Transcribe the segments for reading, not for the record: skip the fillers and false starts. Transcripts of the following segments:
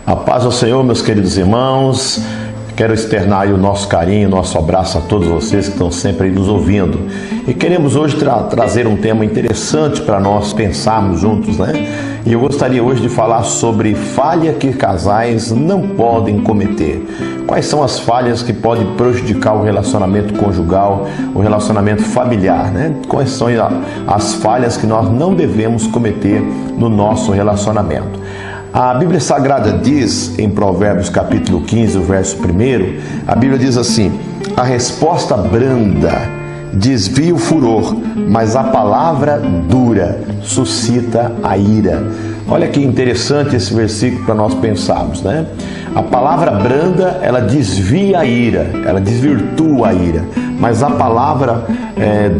A paz do Senhor, meus queridos irmãos. Quero externar aí o nosso carinho, o nosso abraço a todos vocês que estão sempre aí nos ouvindo. E queremos hoje trazer um tema interessante para nós pensarmos juntos, né? E eu gostaria hoje de falar sobre falha que casais não podem cometer. Quais são as falhas que podem prejudicar o relacionamento conjugal, o relacionamento familiar, né? Quais são as falhas que nós não devemos cometer no nosso relacionamento? A Bíblia Sagrada diz, em Provérbios capítulo 15, o verso 1, a Bíblia diz assim: a resposta branda desvia o furor, mas a palavra dura suscita a ira. Olha que interessante esse versículo para nós pensarmos, né? A palavra branda, ela desvia a ira, ela desvirtua a ira, mas a palavra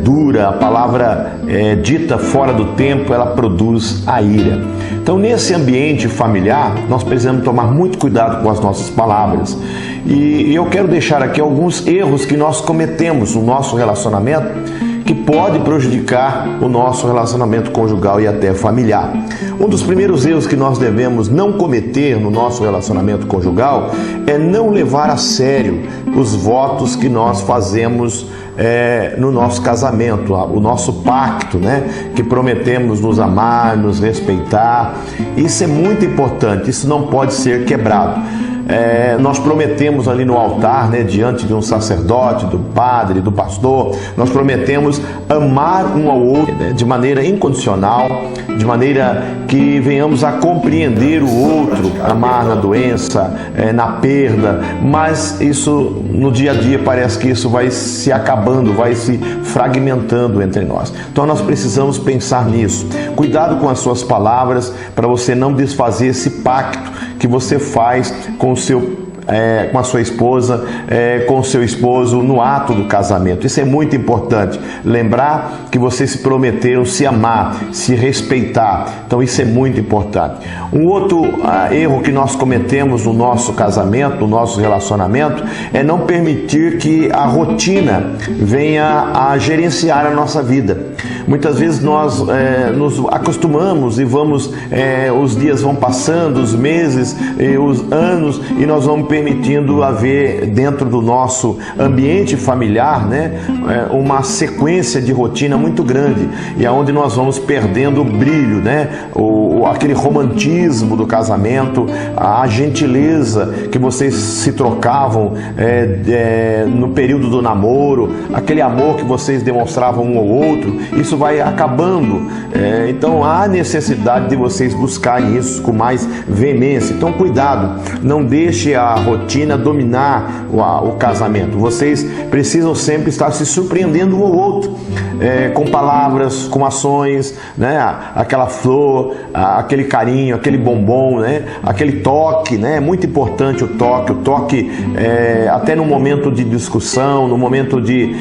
dura, a palavra dita fora do tempo, ela produz a ira. Então, nesse ambiente familiar, nós precisamos tomar muito cuidado com as nossas palavras. E eu quero deixar aqui alguns erros que nós cometemos no nosso relacionamento, que pode prejudicar o nosso relacionamento conjugal e até familiar. Um dos primeiros erros que nós devemos não cometer no nosso relacionamento conjugal é não levar a sério os votos que nós fazemos no nosso casamento, o nosso pacto, né? Que prometemos nos amar, nos respeitar. Isso é muito importante, isso não pode ser quebrado. Nós prometemos ali no altar, né, diante de um sacerdote, do padre, do pastor, nós prometemos amar um ao outro, né, de maneira incondicional, de maneira que venhamos a compreender o outro, amar na doença, na perda, mas isso no dia a dia parece que isso vai se acabando, vai se fragmentando entre nós. Então nós precisamos pensar nisso. Cuidado com as suas palavras para você não desfazer esse pacto que você faz com a sua esposa, com o seu esposo no ato do casamento. Isso é muito importante. Lembrar que vocês se prometeram se amar, se respeitar. Então isso é muito importante. Um outro erro que nós cometemos no nosso casamento, no nosso relacionamento, é não permitir que a rotina venha a gerenciar a nossa vida. Muitas vezes nós nos acostumamos e os dias vão passando, os meses, os anos, e nós vamos permitindo haver dentro do nosso ambiente familiar, né, uma sequência de rotina muito grande, e aonde nós vamos perdendo o brilho, né, aquele romantismo do casamento, a gentileza que vocês se trocavam no período do namoro, aquele amor que vocês demonstravam um ao outro. Isso vai acabando, então há necessidade de vocês buscarem isso com mais veemência. Então cuidado, não deixe a rotina dominar o casamento. Vocês precisam sempre estar se surpreendendo um ao outro, com palavras, com ações, né? Aquela flor, aquele carinho, aquele bombom, né? Aquele toque, né? É muito importante o toque até no momento de discussão, no momento de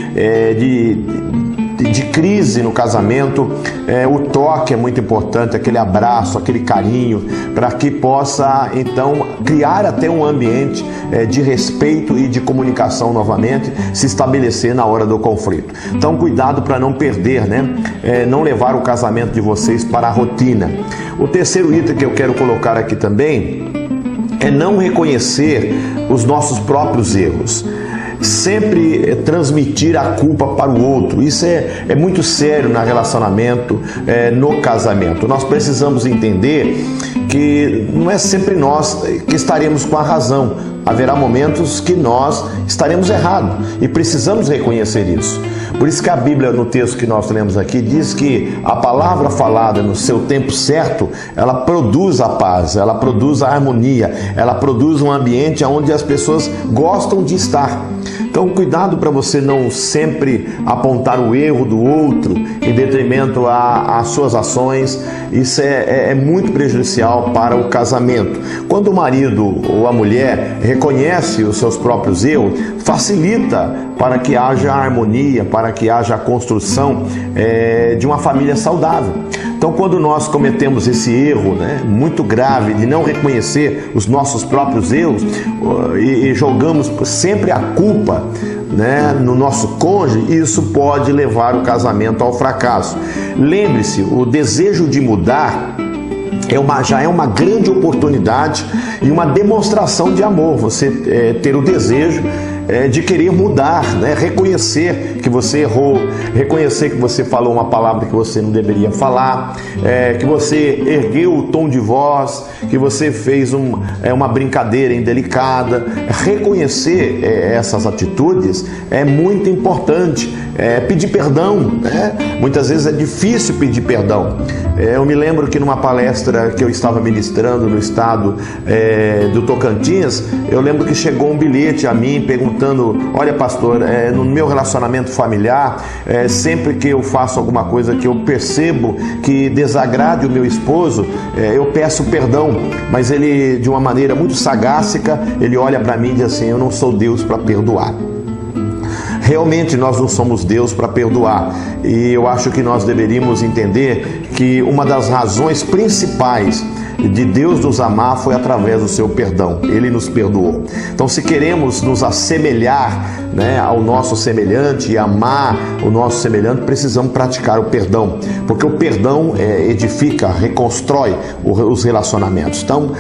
crise no casamento, o toque é muito importante, aquele abraço, aquele carinho, para que possa então criar até um ambiente de respeito e de comunicação novamente se estabelecer na hora do conflito. Então cuidado para não perder, né? Não levar o casamento de vocês para a rotina. O terceiro item que eu quero colocar aqui também é não reconhecer os nossos próprios erros. Sempre transmitir a culpa para o outro. Isso é muito sério no relacionamento, no casamento. Nós precisamos entender que não é sempre nós que estaremos com a razão. Haverá momentos que nós estaremos errados e precisamos reconhecer isso. Por isso que a Bíblia, no texto que nós lemos aqui, diz que a palavra falada no seu tempo certo, ela produz a paz, ela produz a harmonia, ela produz um ambiente onde as pessoas gostam de estar. Então cuidado para você não sempre apontar o erro do outro em detrimento às suas ações. Isso é muito prejudicial para o casamento. Quando o marido ou a mulher reconhece os seus próprios erros, facilita para que haja harmonia, para que haja a construção de uma família saudável. Então, quando nós cometemos esse erro, né, muito grave de não reconhecer os nossos próprios erros e jogamos sempre a culpa, né, no nosso cônjuge, isso pode levar o casamento ao fracasso. Lembre-se, o desejo de mudar já é uma grande oportunidade e uma demonstração de amor, você ter o desejo de querer mudar, né? Reconhecer que você errou, reconhecer que você falou uma palavra que você não deveria falar, que você ergueu o tom de voz, que você fez uma brincadeira indelicada. Reconhecer essas atitudes é muito importante. Pedir perdão, né? Muitas vezes é difícil pedir perdão. Eu me lembro que numa palestra que eu estava ministrando no estado do Tocantins, eu lembro que chegou um bilhete a mim perguntando: olha, pastor, no meu relacionamento familiar, sempre que eu faço alguma coisa que eu percebo que desagrade o meu esposo, eu peço perdão, mas ele, de uma maneira muito sagácica, ele olha para mim e diz assim: eu não sou Deus para perdoar. Realmente nós não somos Deus para perdoar, e eu acho que nós deveríamos entender que uma das razões principais de Deus nos amar foi através do seu perdão. Ele nos perdoou. Então, se queremos nos assemelhar, né, ao nosso semelhante e amar o nosso semelhante, precisamos praticar o perdão, porque o perdão edifica, reconstrói os relacionamentos. Então,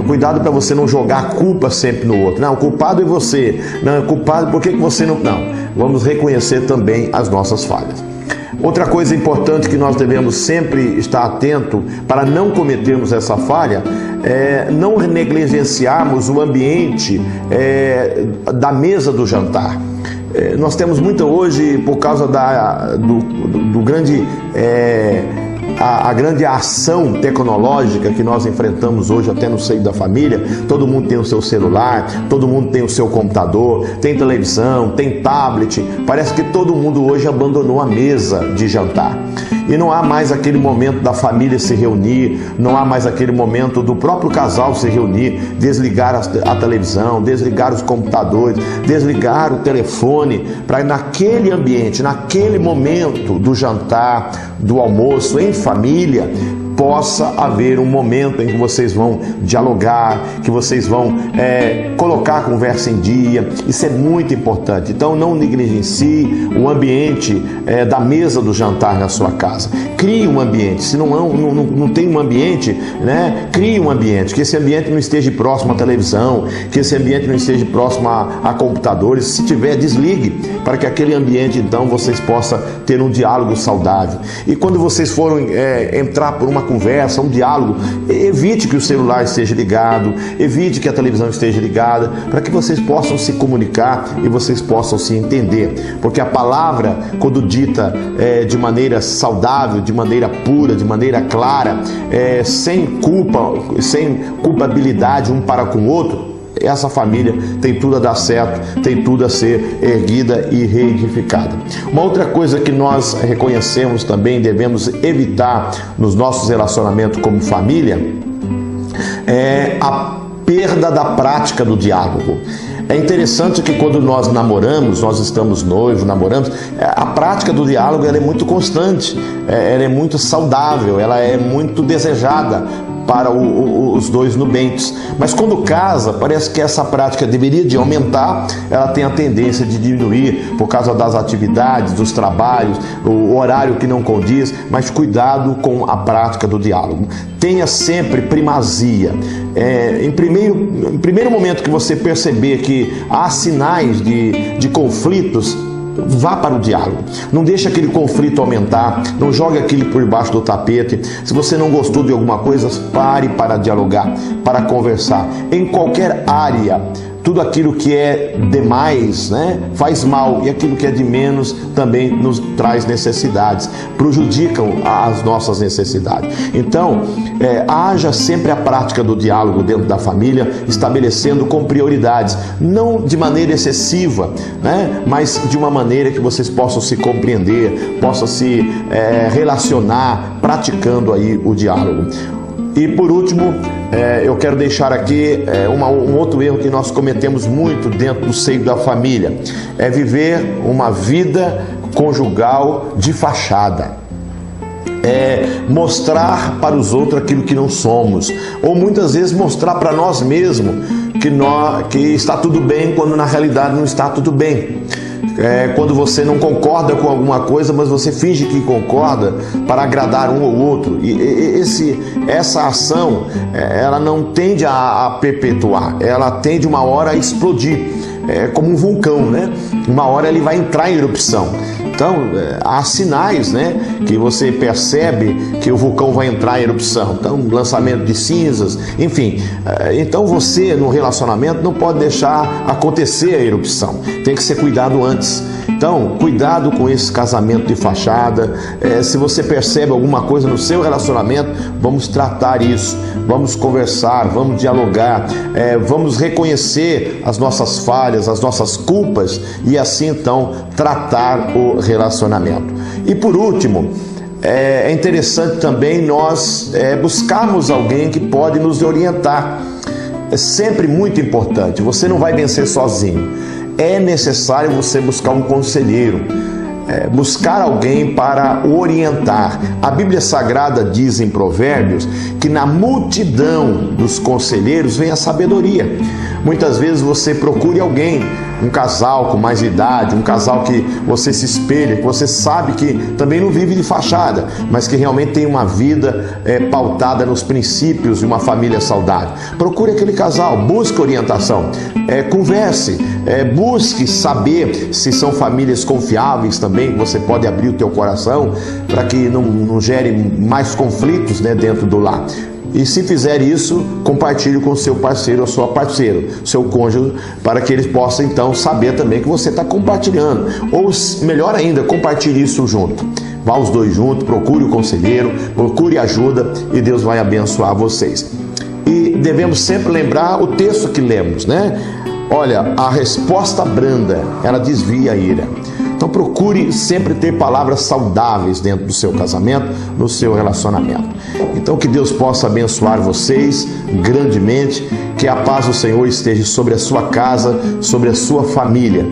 cuidado para você não jogar a culpa sempre no outro. Não, o culpado é você. Não, o culpado, por que você não... Não, vamos reconhecer também as nossas falhas. Outra coisa importante que nós devemos sempre estar atento para não cometermos essa falha é não negligenciarmos o ambiente da mesa do jantar. Nós temos muito hoje, por causa do grande... A grande ação tecnológica que nós enfrentamos hoje até no seio da família. Todo mundo tem o seu celular, todo mundo tem o seu computador, tem televisão, tem tablet. Parece que todo mundo hoje abandonou a mesa de jantar. E não há mais aquele momento da família se reunir, não há mais aquele momento do próprio casal se reunir, desligar a televisão, desligar os computadores, desligar o telefone, para naquele ambiente, naquele momento do jantar, do almoço em família, possa haver um momento em que vocês vão dialogar, que vocês vão colocar a conversa em dia. Isso é muito importante. Então não negligencie o ambiente da mesa do jantar na sua casa. Crie um ambiente. Se não tem um ambiente, né? Crie um ambiente, que esse ambiente não esteja próximo à televisão, que esse ambiente não esteja próximo a computadores. Se tiver, desligue, para que aquele ambiente, então, vocês possam ter um diálogo saudável. E quando vocês forem entrar por uma conversa, um diálogo, evite que o celular esteja ligado, evite que a televisão esteja ligada, para que vocês possam se comunicar e vocês possam se entender. Porque a palavra, quando dita de maneira saudável, de maneira pura, de maneira clara, sem culpa, sem culpabilidade um para com o outro, essa família tem tudo a dar certo, tem tudo a ser erguida e reedificada. Uma outra coisa que nós reconhecemos também, devemos evitar nos nossos relacionamentos como família, é a perda da prática do diálogo. É interessante que quando nós namoramos, nós estamos noivos, namoramos, a prática do diálogo ela é muito constante, ela é muito saudável, ela é muito desejada para os dois nubentes. Mas quando casa, parece que essa prática deveria de aumentar, ela tem a tendência de diminuir por causa das atividades, dos trabalhos, o horário que não condiz. Mas cuidado com a prática do diálogo. Tenha sempre primazia. Em primeiro momento que você perceber que há sinais de conflitos, vá para o diálogo. Não deixe aquele conflito aumentar, não jogue aquilo por debaixo do tapete. Se você não gostou de alguma coisa, pare para dialogar, para conversar. Em qualquer área, tudo aquilo que é demais, né, faz mal, e aquilo que é de menos também nos traz necessidades, prejudicam as nossas necessidades. Então, haja sempre a prática do diálogo dentro da família, estabelecendo com prioridades, não de maneira excessiva, né, mas de uma maneira que vocês possam se compreender, possam se relacionar, praticando aí o diálogo. E por último, eu quero deixar aqui um outro erro que nós cometemos muito dentro do seio da família. É viver uma vida conjugal de fachada. Mostrar para os outros aquilo que não somos. Ou muitas vezes mostrar para nós mesmos que está tudo bem, quando na realidade não está tudo bem. quando você não concorda com alguma coisa, mas você finge que concorda para agradar um ou outro. E essa ação, ela não tende a perpetuar, ela tende uma hora a explodir. É como um vulcão, né? Uma hora ele vai entrar em erupção. Então, há sinais, né, que você percebe que o vulcão vai entrar em erupção. Então, lançamento de cinzas, enfim. Então, você, no relacionamento, não pode deixar acontecer a erupção. Tem que ser cuidado antes. Então, cuidado com esse casamento de fachada. Se você percebe alguma coisa no seu relacionamento, vamos tratar isso. Vamos conversar, vamos dialogar, vamos reconhecer as nossas falhas, as nossas culpas e assim, então, tratar o relacionamento. E por último, é interessante também nós buscarmos alguém que pode nos orientar. É sempre muito importante, você não vai vencer sozinho. É necessário você buscar um conselheiro, buscar alguém para orientar. A Bíblia Sagrada diz em Provérbios que na multidão dos conselheiros vem a sabedoria. Muitas vezes você procure alguém, um casal com mais idade, um casal que você se espelha, que você sabe que também não vive de fachada, mas que realmente tem uma vida pautada nos princípios de uma família saudável. Procure aquele casal, busque orientação, converse, busque saber se são famílias confiáveis também, que você pode abrir o teu coração para que não gere mais conflitos, né, dentro do lar. E se fizer isso, compartilhe com o seu parceiro ou sua parceira, seu cônjuge, para que eles possam então saber também que você está compartilhando. Ou melhor ainda, compartilhe isso junto. Vá os dois juntos, procure o conselheiro, procure ajuda e Deus vai abençoar vocês. E devemos sempre lembrar o texto que lemos, né? Olha, a resposta branda, ela desvia a ira. Então procure sempre ter palavras saudáveis dentro do seu casamento, no seu relacionamento. Então que Deus possa abençoar vocês grandemente, que a paz do Senhor esteja sobre a sua casa, sobre a sua família.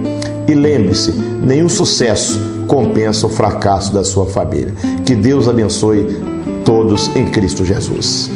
E lembre-se, nenhum sucesso compensa o fracasso da sua família. Que Deus abençoe todos em Cristo Jesus.